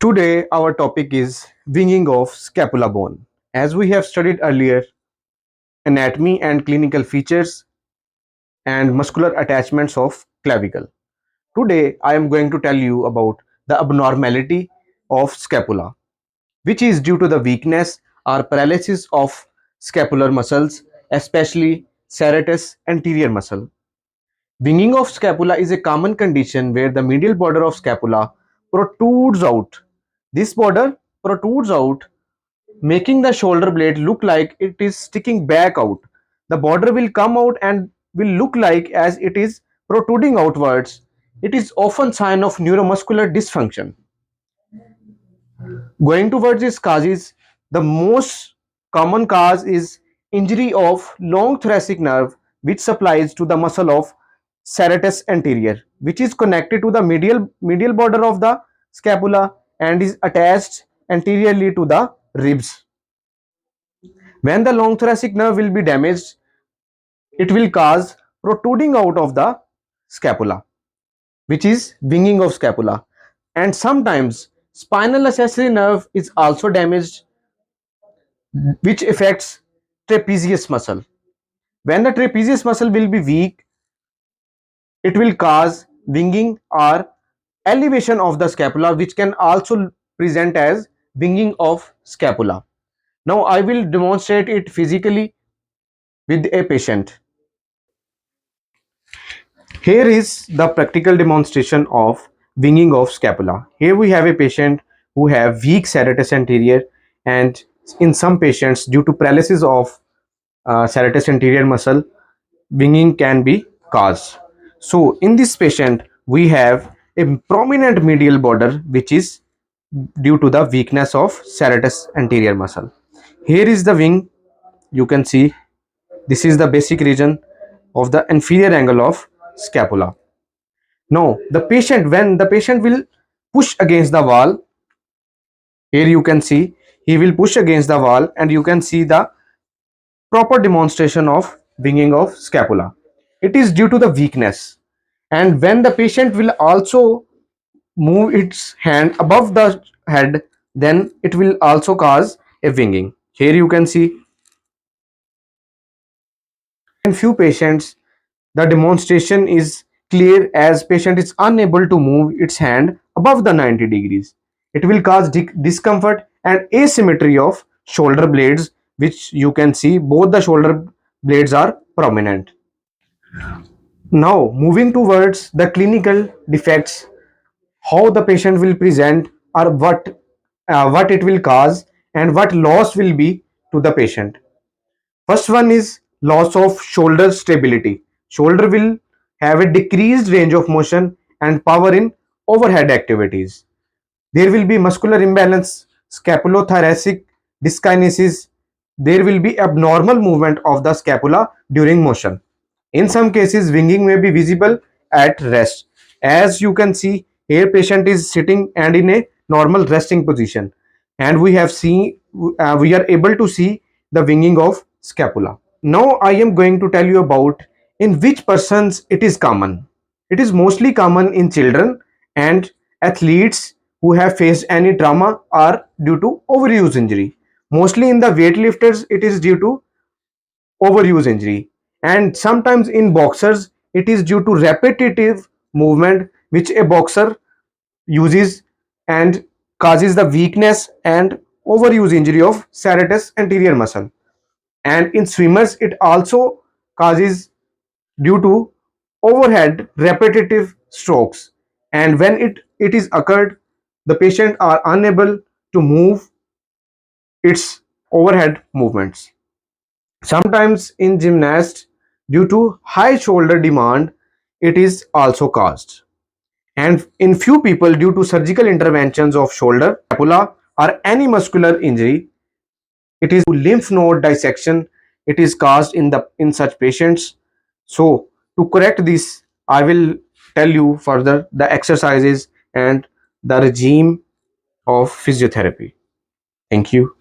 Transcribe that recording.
Today, our topic is winging of scapula bone. As we have studied earlier, anatomy and clinical features and muscular attachments of clavicle. Today, I am going to tell you about the abnormality of scapula, which is due to the weakness or paralysis of scapular muscles, especially serratus anterior muscle. Winging of scapula is a common condition where the medial border of scapula protrudes out. This border protrudes out, making the shoulder blade look like it is sticking back out. The border will come out and will look like as it is protruding outwards. It is often sign of neuromuscular dysfunction. Going towards its causes, the most common cause is injury of long thoracic nerve, which supplies to the muscle of serratus anterior, which is connected to the medial border of the scapula and is attached anteriorly to the ribs. When the long thoracic nerve will be damaged, it will cause protruding out of the scapula, which is winging of scapula. And sometimes spinal accessory nerve is also damaged, which affects trapezius muscle. When the trapezius muscle will be weak, it will cause winging or elevation of the scapula, which can also present as winging of scapula. Now I will demonstrate it physically with a patient. Here is the practical demonstration of winging of scapula. Here we have a patient who have weak serratus anterior, and in some patients due to paralysis of serratus anterior muscle, winging can be caused. So in this patient we have a prominent medial border which is due to the weakness of serratus anterior muscle. Here is the wing. You can see this is the basic region of the inferior angle of scapula. Now when the patient will push against the wall, here you can see he will push against the wall and you can see the proper demonstration of winging of scapula. It is due to the weakness, and when the patient will also move its hand above the head, then it will also cause a winging. Here you can see in few patients the demonstration is clear as patient is unable to move its hand above the 90 degrees. It will cause discomfort and asymmetry of shoulder blades, which you can see both the shoulder blades are prominent. Now moving towards the clinical defects, how the patient will present or what it will cause and what loss will be to the patient. First one is loss of shoulder stability. Shoulder will have a decreased range of motion and power in overhead activities. There will be muscular imbalance, scapulothoracic dyskinesis. There will be abnormal movement of the scapula during motion. In some cases, winging may be visible at rest. As you can see, here patient is sitting and in a normal resting position, and we are able to see the winging of scapula. Now I am going to tell you about in which persons it is common. It is mostly common in children and athletes who have faced any trauma or due to overuse injury. Mostly in the weightlifters, it is due to overuse injury, and sometimes in boxers it is due to repetitive movement which a boxer uses and causes the weakness and overuse injury of serratus anterior muscle. And in swimmers it also causes due to overhead repetitive strokes, and when it is occurred, the patient are unable to move its overhead movements. Sometimes in gymnasts, due to high shoulder demand, it is also caused. And in few people, due to surgical interventions of shoulder, scapula, or any muscular injury, it is lymph node dissection. It is caused in such patients. So to correct this, I will tell you further the exercises and the regime of physiotherapy. Thank you.